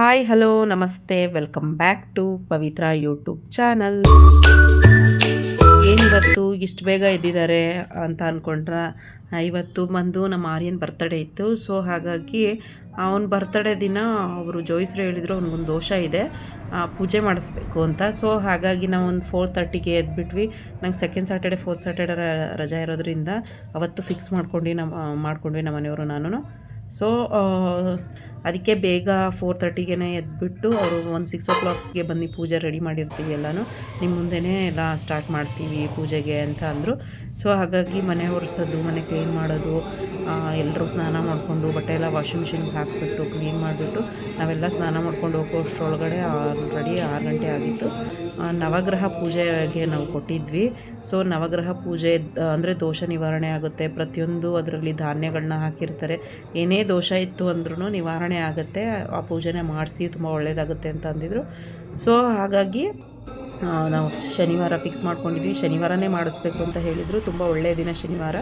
Hi hello ನಮಸ್ತೆ welcome back to Pavitra YouTube channel. ಏನಿವತ್ತು ಇಷ್ಟು ಬೇಗ ಎದ್ದಿದ್ದಾರೆ ಅಂತ ಅಂದ್ಕೊಂಡ್ರ, ಇವತ್ತು ಬಂದು ನಮ್ಮ ಆರ್ಯನ್ ಬರ್ತಡೇ ಇತ್ತು. ಸೊ ಹಾಗಾಗಿ ಅವನ ಬರ್ತಡೇ ದಿನ ಅವರು ಜೋಯಿಸ್ರು ಹೇಳಿದರು ಅವ್ನಿಗೊಂದು ದೋಷ ಇದೆ, ಪೂಜೆ ಮಾಡಿಸ್ಬೇಕು ಅಂತ. ಸೊ ಹಾಗಾಗಿ ನಾವು ಒಂದು 4:30ಗೆ ಎದ್ಬಿಟ್ವಿ. ನಂಗೆ ಸೆಕೆಂಡ್ ಸ್ಯಾಟರ್ಡೆ ಫೋರ್ತ್ ಸ್ಯಾಟರ್ಡೆ ರಜಾ ಇರೋದ್ರಿಂದ ಅವತ್ತು ಫಿಕ್ಸ್ ಮಾಡ್ಕೊಂಡ್ವಿ ನಮ್ಮ ಮನೆಯವರು ನಾನು. ಸೊ ಅದಕ್ಕೆ ಬೇಗ 4:30ಗೆ ಎದ್ಬಿಟ್ಟು ಅವರು ಒಂದು 6 o'clockಗೆ ಬಂದು ಪೂಜೆ ರೆಡಿ ಮಾಡಿರ್ತೀವಿ, ಎಲ್ಲನೂ ನಿಮ್ಮ ಮುಂದೆನೇ ಎಲ್ಲ ಸ್ಟಾರ್ಟ್ ಮಾಡ್ತೀವಿ ಪೂಜೆಗೆ ಅಂತ ಅಂದರು. ಸೊ ಹಾಗಾಗಿ ಮನೆ ಒರೆಸೋದು, ಮನೆ ಕ್ಲೀನ್ ಮಾಡೋದು, ಎಲ್ಲರೂ ಸ್ನಾನ ಮಾಡಿಕೊಂಡು ಬಟ್ಟೆ ಎಲ್ಲ ವಾಷಿಂಗ್ ಮಿಷಿನ್ಗೆ ಹಾಕಿಬಿಟ್ಟು ಕ್ಲೀನ್ ಮಾಡಿಬಿಟ್ಟು ನಾವೆಲ್ಲ ಸ್ನಾನ ಮಾಡ್ಕೊಂಡು ಹೋಗೋಷ್ಟರೊಳಗಡೆ ಆಲ್ರೆಡಿ 6 ಗಂಟೆ ಆಗಿತ್ತು. ನವಗ್ರಹ ಪೂಜೆಗೆ ನಾವು ಕೊಟ್ಟಿದ್ವಿ. ಸೊ ನವಗ್ರಹ ಪೂಜೆ ಅಂದರೆ ದೋಷ ನಿವಾರಣೆ ಆಗುತ್ತೆ. ಪ್ರತಿಯೊಂದು ಅದರಲ್ಲಿ ಧಾನ್ಯಗಳನ್ನ ಹಾಕಿರ್ತಾರೆ. ಏನೇ ದೋಷ ಇತ್ತು ಅಂದ್ರೂ ನಿವಾರಣೆ ಆಗುತ್ತೆ, ಆ ಪೂಜೆನೇ ಮಾಡಿಸಿ ತುಂಬ ಒಳ್ಳೆಯದಾಗುತ್ತೆ ಅಂತ ಅಂದಿದ್ರು. ಸೊ ಹಾಗಾಗಿ ನಾವು ಶನಿವಾರ ಫಿಕ್ಸ್ ಮಾಡ್ಕೊಂಡಿದ್ವಿ. ಶನಿವಾರನೇ ಮಾಡಿಸ್ಬೇಕು ಅಂತ ಹೇಳಿದರು. ತುಂಬ ಒಳ್ಳೆಯ ದಿನ ಶನಿವಾರ,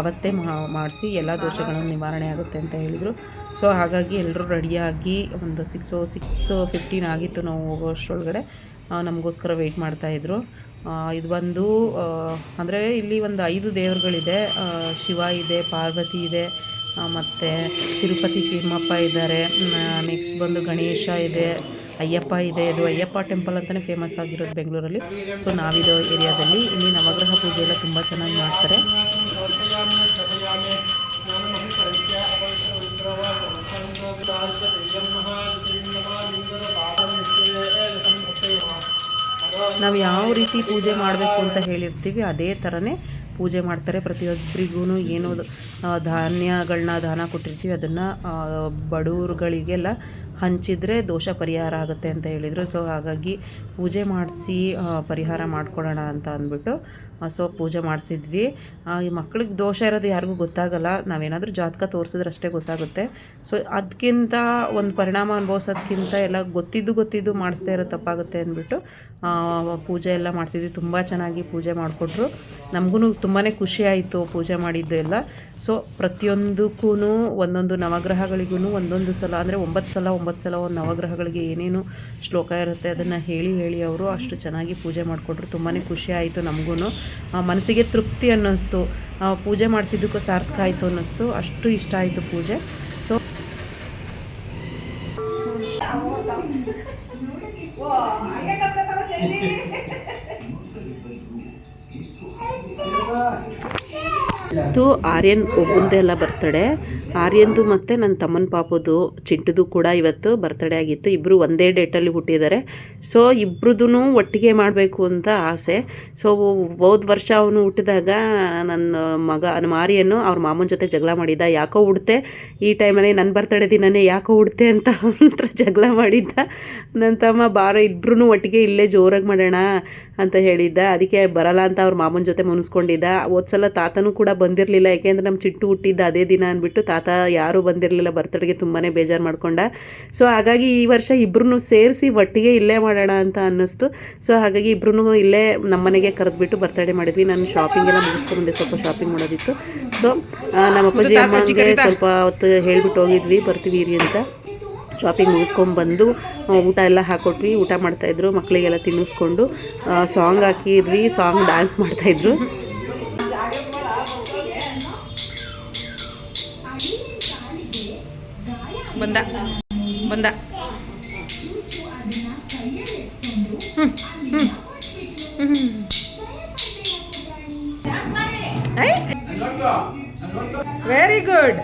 ಅವತ್ತೇ ಮಾಡಿಸಿ ಎಲ್ಲ ದೋಷಗಳನ್ನು ನಿವಾರಣೆ ಆಗುತ್ತೆ ಅಂತ ಹೇಳಿದರು. ಸೊ ಹಾಗಾಗಿ ಎಲ್ಲರೂ ರೆಡಿಯಾಗಿ ಒಂದು 6:15 ಆಗಿತ್ತು ನಾವು ಹೋಗೋಷ್ಟರೊಳಗಡೆ. ನಮಗೋಸ್ಕರ ವೆಯ್ಟ್ ಮಾಡ್ತಾಯಿದ್ರು. ಇದು ಬಂದು ಅಂದರೆ ಇಲ್ಲಿ ಒಂದು 5 ದೇವರುಗಳಿದೆ. ಶಿವ ಇದೆ, ಪಾರ್ವತಿ ಇದೆ, ಮತ್ತು ತಿರುಪತಿ ತಿಮ್ಮಪ್ಪ ಇದ್ದಾರೆ. ನೆಕ್ಸ್ಟ್ ಬಂದು ಗಣೇಶ ಇದೆ, ಅಯ್ಯಪ್ಪ ಇದೆ. ಇದು ಅಯ್ಯಪ್ಪ ಟೆಂಪಲ್ ಅಂತಲೇ ಫೇಮಸ್ ಆಗಿರೋದು ಬೆಂಗಳೂರಲ್ಲಿ. ಸೊ ನಾವಿರೋ ಏರಿಯಾದಲ್ಲಿ ಇಲ್ಲಿ ನವಗ್ರಹ ಪೂಜೆ ಎಲ್ಲ ತುಂಬ ಚೆನ್ನಾಗಿ ಮಾಡ್ತಾರೆ. ನಾವು ಯಾವ ರೀತಿ ಪೂಜೆ ಮಾಡಬೇಕು ಅಂತ ಹೇಳಿರ್ತೀವಿ ಅದೇ ಥರನೇ ಪೂಜೆ ಮಾಡ್ತಾರೆ. ಪ್ರತಿಯೊಬ್ಬರಿಗೂ ಏನೋ ಧಾನ್ಯಗಳನ್ನ ದಾನ ಕೊಟ್ಟಿರ್ತೀವಿ, ಅದನ್ನು ಬಡವರುಗಳಿಗೆಲ್ಲ ಹಂಚಿದರೆ ದೋಷ ಪರಿಹಾರ ಆಗುತ್ತೆ ಅಂತ ಹೇಳಿದರು. ಸೊ ಹಾಗಾಗಿ ಪೂಜೆ ಮಾಡಿಸಿ ಪರಿಹಾರ ಮಾಡ್ಕೊಳ್ಳೋಣ ಅಂತ ಅಂದ್ಬಿಟ್ಟು ಸೊ ಪೂಜೆ ಮಾಡಿಸಿದ್ವಿ. ಈ ಮಕ್ಳಿಗೆ ದೋಷ ಇರೋದು ಯಾರಿಗೂ ಗೊತ್ತಾಗಲ್ಲ, ನಾವೇನಾದರೂ ಜಾತಕ ತೋರಿಸಿದ್ರೆ ಅಷ್ಟೇ ಗೊತ್ತಾಗುತ್ತೆ. ಸೊ ಅದಕ್ಕಿಂತ ಒಂದು ಪರಿಣಾಮ ಅನುಭವಿಸೋದಕ್ಕಿಂತ ಎಲ್ಲ ಗೊತ್ತಿದ್ದು ಮಾಡಿಸ್ದೇ ಇರೋ ತಪ್ಪಾಗುತ್ತೆ ಅಂದ್ಬಿಟ್ಟು ಪೂಜೆ ಎಲ್ಲ ಮಾಡಿಸಿದ್ವಿ. ತುಂಬ ಚೆನ್ನಾಗಿ ಪೂಜೆ ಮಾಡಿಕೊಟ್ರು. ನಮಗೂ ತುಂಬಾ ಖುಷಿ ಆಯಿತು ಪೂಜೆ ಮಾಡಿದ್ದು ಎಲ್ಲ. ಸೊ ಪ್ರತಿಯೊಂದಕ್ಕೂ ಒಂದೊಂದು ನವಗ್ರಹಗಳಿಗೂ ಒಂದೊಂದು ಸಲ ಅಂದರೆ 9 ಸಲ ಒಂದು ನವಗ್ರಹಗಳಿಗೆ ಏನೇನು ಶ್ಲೋಕ ಇರುತ್ತೆ ಅದನ್ನು ಹೇಳಿ ಅವರು ಅಷ್ಟು ಚೆನ್ನಾಗಿ ಪೂಜೆ ಮಾಡಿಕೊಟ್ರು. ತುಂಬಾ ಖುಷಿ ಆಯಿತು. ನಮಗೂ ಮನಸ್ಸಿಗೆ ತೃಪ್ತಿ ಅನ್ನಿಸ್ತು, ಪೂಜೆ ಮಾಡಿಸಿದ್ದಕ್ಕೂ ಸಾರ್ಥಕ ಆಯಿತು ಅನ್ನಿಸ್ತು. ಅಷ್ಟು ಇಷ್ಟ ಆಯಿತು ಪೂಜೆ. ಸೊ ಆರ್ಯನ್ ಒಬ್ಬಂದೇ ಎಲ್ಲ ಬರ್ತಡೇ. ಆರ್ಯನ್ದು ಮತ್ತು ನನ್ನ ತಮ್ಮನ ಪಾಪದು ಚಿಂಟುದು ಕೂಡ ಇವತ್ತು ಬರ್ತಡೇ ಆಗಿತ್ತು. ಇಬ್ಬರು ಒಂದೇ ಡೇಟಲ್ಲಿ ಹುಟ್ಟಿದ್ದಾರೆ. ಸೊ ಇಬ್ರದೂ ಒಟ್ಟಿಗೆ ಮಾಡಬೇಕು ಅಂತ ಆಸೆ. ಸೊ ಹೋದ ವರ್ಷ ಅವನು ಹುಟ್ಟಿದಾಗ ನಮ್ಮ ಆರ್ಯನು ಅವ್ರ ಮಾಮನ ಜೊತೆ ಜಗಳ ಮಾಡಿದ್ದ, ಯಾಕೋ ಹುಡ್ತೆ ಈ ಟೈಮಲ್ಲಿ ನನ್ನ ಬರ್ತಡೇ ದಿನನೇ ಯಾಕೋ ಹುಡ್ತೆ ಅಂತ ಅವನ ಹತ್ರ ಜಗಳ ಮಾಡಿದ್ದ. ನನ್ನ ತಮ್ಮ ಬಾರೋ ಇಬ್ಬರೂ ಒಟ್ಟಿಗೆ ಇಲ್ಲೇ ಜೋರಾಗಿ ಮಾಡೋಣ ಅಂತ ಹೇಳಿದ್ದ. ಅದಕ್ಕೆ ಬರಲ್ಲ ಅಂತ ಅವ್ರ ಮಾಮನ ಜೊತೆ ಮುನಿಸ್ಕೊಂಡಿದ್ದ. ಹೋದ್ಸಲ ತಾತನೂ ಕೂಡ ಬಂದಿರಲಿಲ್ಲ, ಯಾಕೆಂದರೆ ನಮ್ಮ ಚಿಟ್ಟು ಹುಟ್ಟಿದ್ದ ಅದೇ ದಿನ ಅಂದ್ಬಿಟ್ಟು ತಾತ ಯಾರೂ ಬಂದಿರಲಿಲ್ಲ ಬರ್ತಡೆಗೆ, ತುಂಬಾ ಬೇಜಾರು ಮಾಡ್ಕೊಂಡ. ಸೊ ಹಾಗಾಗಿ ಈ ವರ್ಷ ಇಬ್ಬರೂ ಸೇರಿಸಿ ಒಟ್ಟಿಗೆ ಇಲ್ಲೇ ಮಾಡೋಣ ಅಂತ ಅನ್ನಿಸ್ತು. ಸೊ ಹಾಗಾಗಿ ಇಬ್ಬರೂ ಇಲ್ಲೇ ನಮ್ಮನೆಗೆ ಕರೆದ್ಬಿಟ್ಟು ಬರ್ತಡೇ ಮಾಡಿದ್ವಿ. ನಾನು ಶಾಪಿಂಗ್ ಎಲ್ಲ ಮುಗಿಸ್ಕೊಂಡೆ, ಸ್ವಲ್ಪ ಶಾಪಿಂಗ್ ಮಾಡೋದಿತ್ತು. ಸೊ ನಮ್ಮ ಅಪ್ಪಾಜಿ ಅಮ್ಮಂಗೆ ಸ್ವಲ್ಪ ಹೊತ್ತು ಹೇಳ್ಬಿಟ್ಟು ಹೋಗಿದ್ವಿ ಬರ್ತೀವಿ ಇರಿ ಅಂತ. ಶಾಪಿಂಗ್ ಮುಗಿಸ್ಕೊಂಡ್ಬಂದು ಊಟ ಎಲ್ಲ ಹಾಕ್ಕೊಟ್ವಿ. ಊಟ ಮಾಡ್ತಾಯಿದ್ರು, ಮಕ್ಕಳಿಗೆಲ್ಲ ತಿನ್ನಿಸ್ಕೊಂಡು ಸಾಂಗ್ ಹಾಕಿದ್ವಿ. ಸಾಂಗ್ ಡ್ಯಾನ್ಸ್ ಮಾಡ್ತಾಯಿದ್ರು. ಬಂದ ವೆರಿ ಗುಡ್.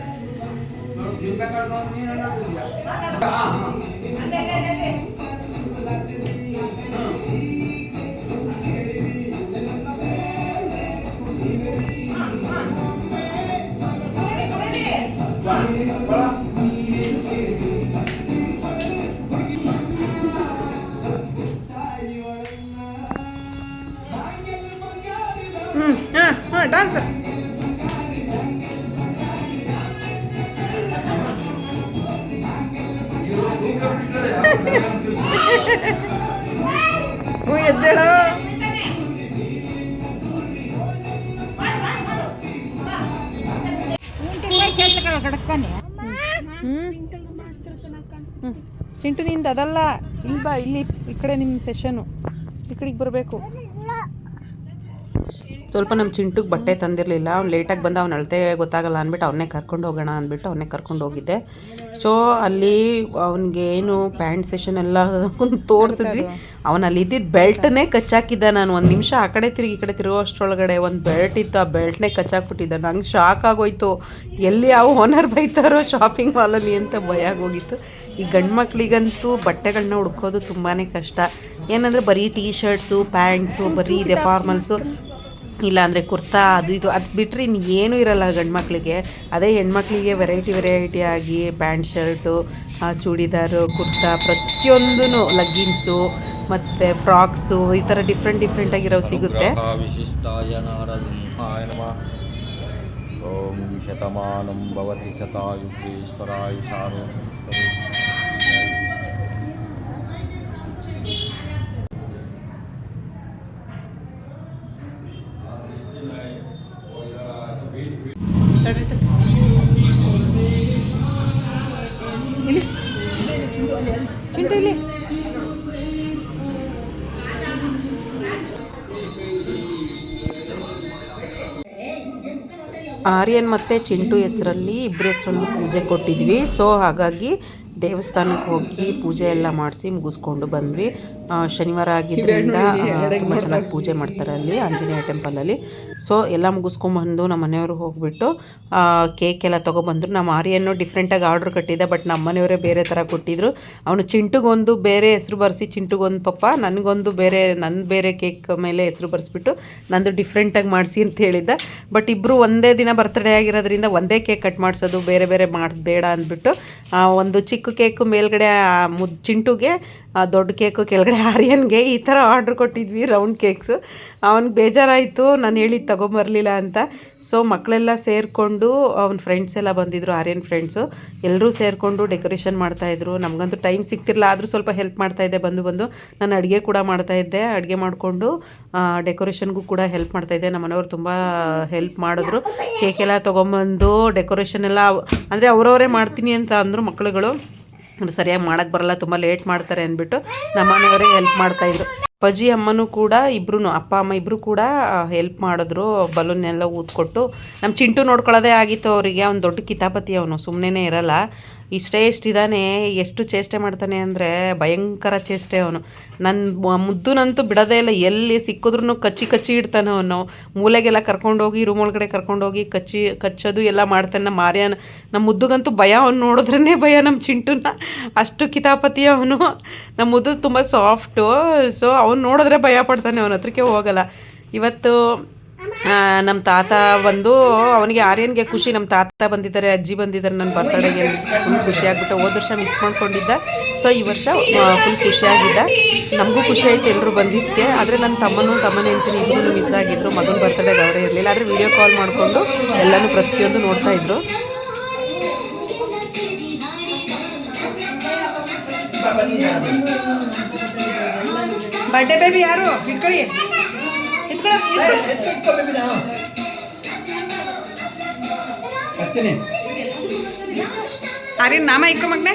ಡಾನ್ಸ್ ಎದ್ದೇಳೋ. ಚಿಂಟು ನಿಂದು ಅದಲ್ಲ, ಇಲ್ಲಿ ಬಾ, ಇಲ್ಲಿ ಈ ಕಡೆ ನಿಮ್ಮ ಸೆಷನು ಈ ಕಡೆಗೆ ಬರಬೇಕು. ಸ್ವಲ್ಪ ನಮ್ಮ ಚಿಂಟುಗೆ ಬಟ್ಟೆ ತಂದಿರಲಿಲ್ಲ, ಅವ್ನು ಲೇಟಾಗಿ ಬಂದ, ಅವ್ನು ಅಳತೆ ಗೊತ್ತಾಗಲ್ಲ ಅಂದ್ಬಿಟ್ಟು ಅವನ್ನೇ ಕರ್ಕೊಂಡು ಹೋಗೋಣ ಅಂದ್ಬಿಟ್ಟು ಅವನ್ನೇ ಕರ್ಕೊಂಡು ಹೋಗಿದ್ದೆ. ಸೊ ಅಲ್ಲಿ ಅವ್ನಿಗೆ ಏನು ಪ್ಯಾಂಟ್ ಸೆಷನ್ ಎಲ್ಲ ತೋರಿಸಿದ್ವಿ. ಅವನು ಅಲ್ಲಿ ಇದ್ದಿದ್ದು ಬೆಲ್ಟನ್ನೇ ಕಚ್ಚಾಕಿದ್ದ. ನಾನು ಒಂದು ನಿಮಿಷ ಆ ಕಡೆ ತಿರುಗಿ ಈ ಕಡೆ ತಿರುಗೋ ಅಷ್ಟರೊಳಗಡೆ ಒಂದು ಬೆಲ್ಟ್ ಇತ್ತು, ಆ ಬೆಲ್ಟ್ನೇ ಕಚ್ಚಾಕ್ಬಿಟ್ಟಿದ್ದ. ನಂಗೆ ಶಾಕ್ ಆಗೋಯ್ತು, ಎಲ್ಲಿ ಯಾವ ಓನರ್ ಬೈತಾರೋ ಶಾಪಿಂಗ್ ಮಾಲಲ್ಲಿ ಅಂತ ಭಯ ಆಗೋಗಿತ್ತು. ಈ ಗಂಡು ಮಕ್ಕಳಿಗಂತೂ ಬಟ್ಟೆಗಳನ್ನ ಹುಡ್ಕೋದು ತುಂಬಾ ಕಷ್ಟ. ಏನಂದರೆ ಬರೀ ಟೀ ಶರ್ಟ್ಸು, ಪ್ಯಾಂಟ್ಸು, ಬರೀ ಇದೆ ಫಾರ್ಮಲ್ಸು, ಇಲ್ಲಾಂದರೆ ಕುರ್ತಾ, ಅದು ಇದು, ಅದು ಬಿಟ್ಟರೆ ಇನ್ನು ಏನೂ ಇರಲ್ಲ ಗಂಡು ಮಕ್ಕಳಿಗೆ. ಅದೇ ಹೆಣ್ಮಕ್ಳಿಗೆ ವೆರೈಟಿ ಆಗಿ ಪ್ಯಾಂಟ್ ಶರ್ಟು, ಚೂಡಿದಾರು, ಕುರ್ತಾ, ಪ್ರತಿಯೊಂದೂ ಲಗ್ಗಿನ್ಸು ಮತ್ತು ಫ್ರಾಕ್ಸು, ಈ ಥರ ಡಿಫ್ರೆಂಟಾಗಿರೋ ಸಿಗುತ್ತೆ. ಓಂ ಶತಮಾನಂ ಭವತಿ ಶತಾಯುಷೀಶ್ವರಾಯುಷಾರೋ. ಚಿಂಟು ಇಲ್ಲಿ ಆರ್ಯನ್ ಮತ್ತು ಚಿಂಟು ಹೆಸರಲ್ಲಿ ಇಬ್ಬರ ಹೆಸರಲ್ಲೂ ಪೂಜೆ ಕೊಟ್ಟಿದ್ವಿ. ಸೊ ಹಾಗಾಗಿ ದೇವಸ್ಥಾನಕ್ಕೆ ಹೋಗಿ ಪೂಜೆ ಎಲ್ಲ ಮಾಡಿಸಿ ಮುಗಿಸ್ಕೊಂಡು ಬಂದ್ವಿ. ಶನಿವಾರ ಆಗಿದ್ದರಿಂದ ತುಂಬ ಚೆನ್ನಾಗಿ ಪೂಜೆ ಮಾಡ್ತಾರೆ ಅಲ್ಲಿ ಆಂಜನೇಯ ಟೆಂಪಲಲ್ಲಿ. ಸೊ ಎಲ್ಲ ಮುಗಿಸ್ಕೊಂಬಂದು ನಮ್ಮ ಮನೆಯವರು ಹೋಗಿಬಿಟ್ಟು ಕೇಕ್ ಎಲ್ಲ ತೊಗೊಬಂದರು. ನಮ್ಮ ಆರ್ಯನ್ನು ಡಿಫ್ರೆಂಟಾಗಿ ಆರ್ಡ್ರ್ ಕಟ್ಟಿದ್ದೆ, ಬಟ್ ನಮ್ಮ ಮನೆಯವರೇ ಬೇರೆ ಥರ ಕೊಟ್ಟಿದ್ದರು. ಅವನು ಚಿಂಟುಗೊಂದು ಬೇರೆ ಹೆಸರು ಬರೆಸಿ, ಚಿಂಟುಗೊಂದು ಪಪ್ಪ, ನನಗೊಂದು ಬೇರೆ ಕೇಕ್ ಮೇಲೆ ಹೆಸರು ಬರೆಸ್ಬಿಟ್ಟು ನಂದು ಡಿಫ್ರೆಂಟಾಗಿ ಮಾಡಿಸಿ ಅಂತ ಹೇಳಿದ್ದ. ಬಟ್ ಇಬ್ಬರು ಒಂದೇ ದಿನ ಬರ್ತ್ಡೇ ಆಗಿರೋದ್ರಿಂದ ಒಂದೇ ಕೇಕ್ ಕಟ್ ಮಾಡಿಸೋದು, ಬೇರೆ ಮಾಡೋದು ಬೇಡ ಅಂದ್ಬಿಟ್ಟು ಒಂದು ಚಿಕ್ಕ ಕೇಕು ಮೇಲ್ಗಡೆ ಚಿಂಟುಗೆ, ದೊಡ್ಡ ಕೇಕು ಕೆಳಗಡೆ ಆರ್ಯನ್ಗೆ, ಈ ಥರ ಆರ್ಡ್ರ್ ಕೊಟ್ಟಿದ್ವಿ ರೌಂಡ್ ಕೇಕ್ಸು. ಅವ್ನಿಗೆ ಬೇಜಾರಾಯಿತು, ನಾನು ಹೇಳಿದ್ದು ತೊಗೊಂಬರಲಿಲ್ಲ ಅಂತ. ಸೊ ಮಕ್ಕಳೆಲ್ಲ ಸೇರಿಕೊಂಡು, ಅವ್ನ ಫ್ರೆಂಡ್ಸ್ ಎಲ್ಲ ಬಂದಿದ್ದರು, ಆರ್ಯನ್ ಫ್ರೆಂಡ್ಸು ಎಲ್ಲರೂ ಸೇರಿಕೊಂಡು ಡೆಕೋರೇಷನ್ ಮಾಡ್ತಾಯಿದ್ರು. ನಮಗಂತೂ ಟೈಮ್ ಸಿಗ್ತಿರಲಿಲ್ಲ, ಆದರೂ ಸ್ವಲ್ಪ ಹೆಲ್ಪ್ ಮಾಡ್ತಾಯಿದ್ದೆ. ಬಂದು ನಾನು ಅಡುಗೆ ಕೂಡ ಮಾಡ್ತಾಯಿದ್ದೆ. ಅಡುಗೆ ಮಾಡಿಕೊಂಡು ಡೆಕೋರೇಷನ್ಗೂ ಕೂಡ ಹೆಲ್ಪ್ ಮಾಡ್ತಾಯಿದ್ದೆ. ನಮ್ಮ ಮನೆಯವರು ತುಂಬ ಹೆಲ್ಪ್ ಮಾಡಿದ್ರು. ಕೇಕೆಲ್ಲ ತೊಗೊಂಬಂದು ಡೆಕೋರೇಷನ್ ಎಲ್ಲ ಅಂದರೆ ಅವರವರೇ ಮಾಡ್ತೀನಿ ಅಂತ ಅಂದರು ಮಕ್ಕಳುಗಳು. ಸರಿಯಾಗಿ ಮಾಡೋಕ್ಕೆ ಬರಲ್ಲ, ತುಂಬ ಲೇಟ್ ಮಾಡ್ತಾರೆ ಅಂದ್ಬಿಟ್ಟು ನಮ್ಮ ಮನೆಯವರೇ ಹೆಲ್ಪ್ ಮಾಡ್ತಾಯಿದ್ರು. ಅಪ್ಪಾಜಿ ಅಮ್ಮನೂ ಕೂಡ ಇಬ್ಬರೂ, ಅಪ್ಪ ಅಮ್ಮ ಇಬ್ಬರು ಕೂಡ ಹೆಲ್ಪ್ ಮಾಡಿದ್ರು. ಬಲೂನ್ನೆಲ್ಲ ಊದ್ಕೊಟ್ಟು. ನಮ್ಮ ಚಿಂಟು ನೋಡ್ಕೊಳ್ಳೋದೇ ಆಗಿತ್ತು ಅವರಿಗೆ. ಅವ್ನು ದೊಡ್ಡ ಕಿತಾಪತಿ, ಅವನು ಸುಮ್ಮನೆ ಇರಲ್ಲ. ಇಷ್ಟಿದ್ದಾನೆ, ಎಷ್ಟು ಚೇಷ್ಟೆ ಮಾಡ್ತಾನೆ ಅಂದರೆ ಭಯಂಕರ ಚೇಷ್ಟೆ ಅವನು. ನನ್ನ ಮುದ್ದುನಂತೂ ಬಿಡೋದೇ ಇಲ್ಲ, ಎಲ್ಲಿ ಸಿಕ್ಕಿದ್ರೂ ಕಚ್ಚಿ ಇಡ್ತಾನೆ ಅವನು. ಮೂಲೆಗೆಲ್ಲ ಕರ್ಕೊಂಡೋಗಿ, ರೂಮ್ ಒಳಗಡೆ ಕರ್ಕೊಂಡೋಗಿ ಕಚ್ಚೋದು ಎಲ್ಲ ಮಾಡ್ತಾನೆ. ನಮ್ಮ ಮುದ್ದುಗಂತೂ ಭಯ, ಅವ್ನು ನೋಡಿದ್ರೇ ಭಯ ನಮ್ಮ ಚಿಂಟುನ, ಅಷ್ಟು ಕಿತಾಪತಿ ಅವನು. ನಮ್ಮ ಮುದ್ದು ತುಂಬ ಸಾಫ್ಟು. ಸೊ ಅವ್ನು ನೋಡಿದ್ರೆ ಭಯ ಪಡ್ತಾನೆ, ಅವನ ಹತ್ರಕ್ಕೆ ಹೋಗಲ್ಲ. ಇವತ್ತು ನಮ್ಮ ತಾತ ಬಂದು, ಅವನಿಗೆ ಆರ್ಯನ್ಗೆ ಖುಷಿ, ನಮ್ಮ ತಾತ ಬಂದಿದ್ದಾರೆ, ಅಜ್ಜಿ ಬಂದಿದ್ದಾರೆ ನನ್ನ ಬರ್ತಡೆಗೆ, ಫುಲ್ ಖುಷಿಯಾಗ್ಬಿಟ್ಟು. ಹೋದ ವರ್ಷ ಮಿಸ್ ಮಾಡ್ಕೊಂಡಿದ್ದ, ಸೊ ಈ ವರ್ಷ ಫುಲ್ ಖುಷಿಯಾಗಿದ್ದ. ನಮಗೂ ಖುಷಿ ಆಯಿತು ಎಲ್ಲರೂ ಬಂದಿದ್ದಕ್ಕೆ. ಆದರೆ ನನ್ನ ತಮ್ಮನ ಹೆಂಡತಿ ಇಬ್ಬರೂ ಮಿಸ್ ಆಗಿದ್ದರು. ಮಗನ ಬರ್ತಡೆಗೆ ಅವರೇ ಇರಲಿಲ್ಲ, ಆದರೆ ವಿಡಿಯೋ ಕಾಲ್ ಮಾಡಿಕೊಂಡು ಎಲ್ಲನೂ ಪ್ರತಿಯೊಂದು ನೋಡ್ತಾಯಿದ್ರು. ಬರ್ಡೇ ಬೇಬಿ ಯಾರು ಇಟ್ಕೊಳ್ಳಿ, ಆರ್ಯನ್ ನಾಮ ಇಕ್ಕೋ ಮಗನೆ.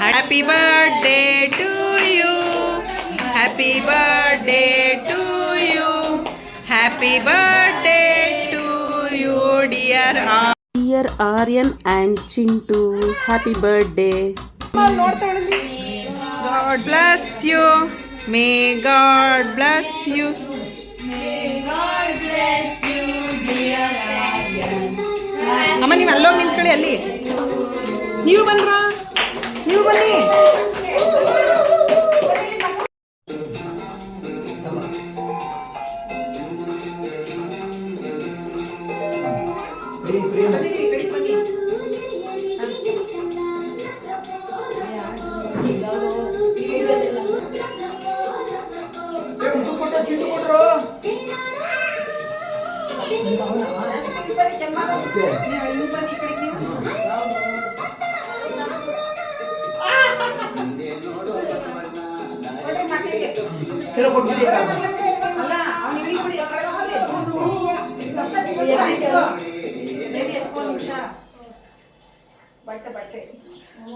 Happy birthday to you, happy birthday to you, happy birthday to you dear Aryan and Chintu. Happy birthday. God bless you. May God bless you. May God bless you, dear Aryan. ಅಮ್ಮ ನೀವು ಅಲ್ಲೋಗಿ ನಿಂತ್ಕೊಳ್ಳಿ, ಅಲ್ಲಿ ನೀವು ಬನ್ರಾ, ನೀವು ಬನ್ನಿ.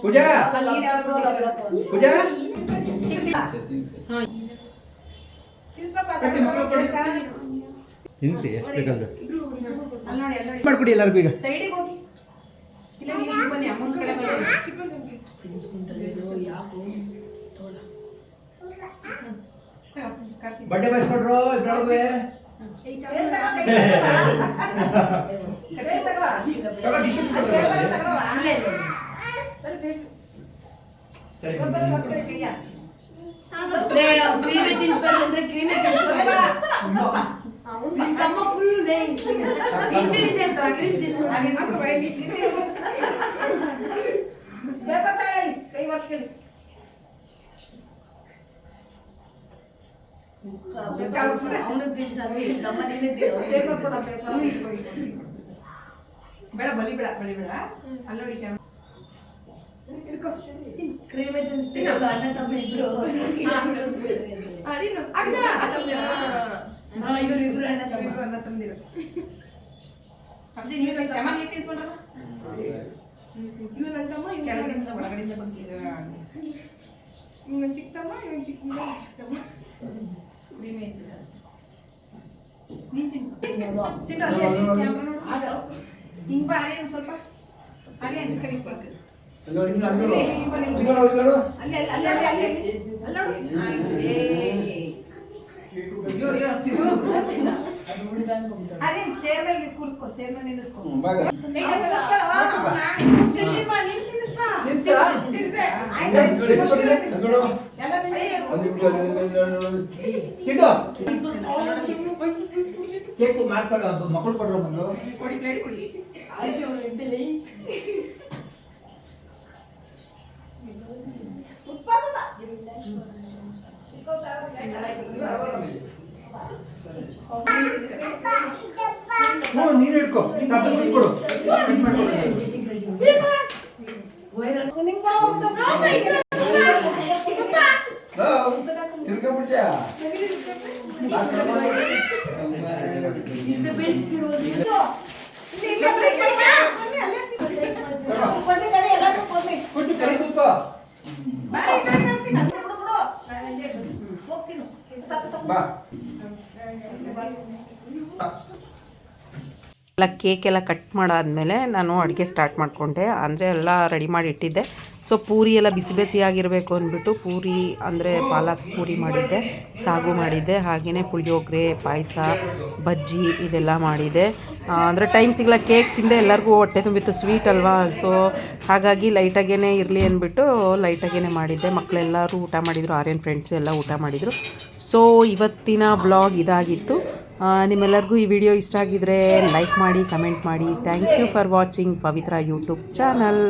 ಪೂಜಾ ಪೂಜಾ ತಿನ್ಸಿ ಎಷ್ಟು ಬೇಕಂದ್ರೆ ಮಾಡ್ಕೊಡಿ ಎಲ್ಲರಿಗೂ ಈಗ ಬಡ್ಡೆ ಬಾಯಿಸ್ಕೊಟ್ರು ಇದ್ರೊಳಗೆ ಕ್ರೀಮೆ ತಿನ್ಸ್ಬಾರ್ದು ಅಂದ್ರೆ ಕ್ರೀಮೆ ತಮ್ಮ ಫುಲ್ ಇಂಟೆಲಿಜೆಂಟ್ ಬೇಡ ಬಲಿ ಬೇಡ ಅಲ್ಲಿ ನೋಡಿ ಕ್ರೀಮೆ ತಿನ್ಸ್ತೀರಲ್ಲ ಅಣ್ಣ ತಮ್ಮ ಇಬ್ರು ಇವ್ರಿಬ್ರು ಅಣ್ಣ ತಂದಿರು ಅಜ್ಜಿ ನೀವು ಚಮನ್ ತೀಸ್ಕೊಂಡ್ರಲ್ಲ ಇವ್ನು ನನ್ನ ತಮ್ಮ ಇವ್ನು ಕೆಳಗಿಂದ ಒಳಗಡೆಯಿಂದ ಬಂದಿರ ಇವ್ನು ಚಿಕ್ಕಮ್ಮ ಇವ್ನು ಚಿಕ್ಕಮ್ಮ ಕ್ರೀಮೆ ಇದ್ದಿಲ್ಲ ನೀನು ಚಿಂಟು ಅಲ್ಲಿ ಕ್ಯಾಮ್ರಾ ನೋಡು ಹಿಂಗೆ ಬಾ ಅಲ್ಲಿ ಸ್ವಲ್ಪ ಅಲ್ಲಿ ಅಂತ ಕಡೆ ಬರ್ಬೇಕು ಅದೇ ಚೇರ್ ಮೇಲೆ ಕೂರಿಸ್ಕೊ ಚೇರ್ ಮೇಲೆ ನಿಲ್ಲಿಸ್ಕೊ ಕೇಕ್ ಮಾಡ್ತಾರೆ ಮಕ್ಕಳು ಕೊಡ್ರ ಬಂದು ಕೊಡಿ ಪ್ಲೇಟ್ ಕೊಡಿ ನೀರು ಇಟ್ಕೊ ಕೊಡು ತಿರ್ಕೊಂಡ್ಬಿಡ್ತೀಯ ಎಲ್ಲ ಕೇಕ್ ಎಲ್ಲ ಕಟ್ ಮಾಡಾದಮೇಲೆ ನಾನು ಅಡುಗೆ ಸ್ಟಾರ್ಟ್ ಮಾಡಿಕೊಂಡೆ. ಅಂದರೆ ಎಲ್ಲ ರೆಡಿ ಮಾಡಿ ಇಟ್ಟಿದ್ದೆ. ಸೊ ಪೂರಿ ಎಲ್ಲ ಬಿಸಿ ಬಿಸಿಯಾಗಿರಬೇಕು ಅಂದ್ಬಿಟ್ಟು ಪೂರಿ ಅಂದರೆ ಪಾಲಕ್ ಪೂರಿ ಮಾಡಿದ್ದೆ, ಸಾಗು ಮಾಡಿದ್ದೆ, ಹಾಗೆಯೇ ಪುಳಿಯೋಗರೆ, ಪಾಯಸ, ಬಜ್ಜಿ ಇದೆಲ್ಲ ಮಾಡಿದ್ದೆ. ಅಂದರೆ ಟೈಮ್ ಸಿಗಲ್ಲ, ಕೇಕ್ ತಿಂದೆ ಎಲ್ಲರಿಗೂ ಹೊಟ್ಟೆ ತುಂಬಿತ್ತು, ಸ್ವೀಟ್ ಅಲ್ವಾ. ಸೊ ಹಾಗಾಗಿ ಲೈಟಾಗೇ ಇರಲಿ ಅಂದ್ಬಿಟ್ಟು ಲೈಟಾಗೇ ಮಾಡಿದ್ದೆ. ಮಕ್ಕಳೆಲ್ಲರೂ ಊಟ ಮಾಡಿದರು, ಆರ್ಯನ್ ಫ್ರೆಂಡ್ಸು ಎಲ್ಲ ಊಟ ಮಾಡಿದರು. ಸೊ ಇವತ್ತಿನ ಬ್ಲಾಗ್ ಇದಾಗಿತ್ತು. ನಿಮ್ಮೆಲ್ಲರಿಗೂ ಈ ವಿಡಿಯೋ ಇಷ್ಟ ಆಗಿದ್ರೆ ಲೈಕ್ ಮಾಡಿ, ಕಮೆಂಟ್ ಮಾಡಿ. Thank you for watching Pavitra YouTube channel.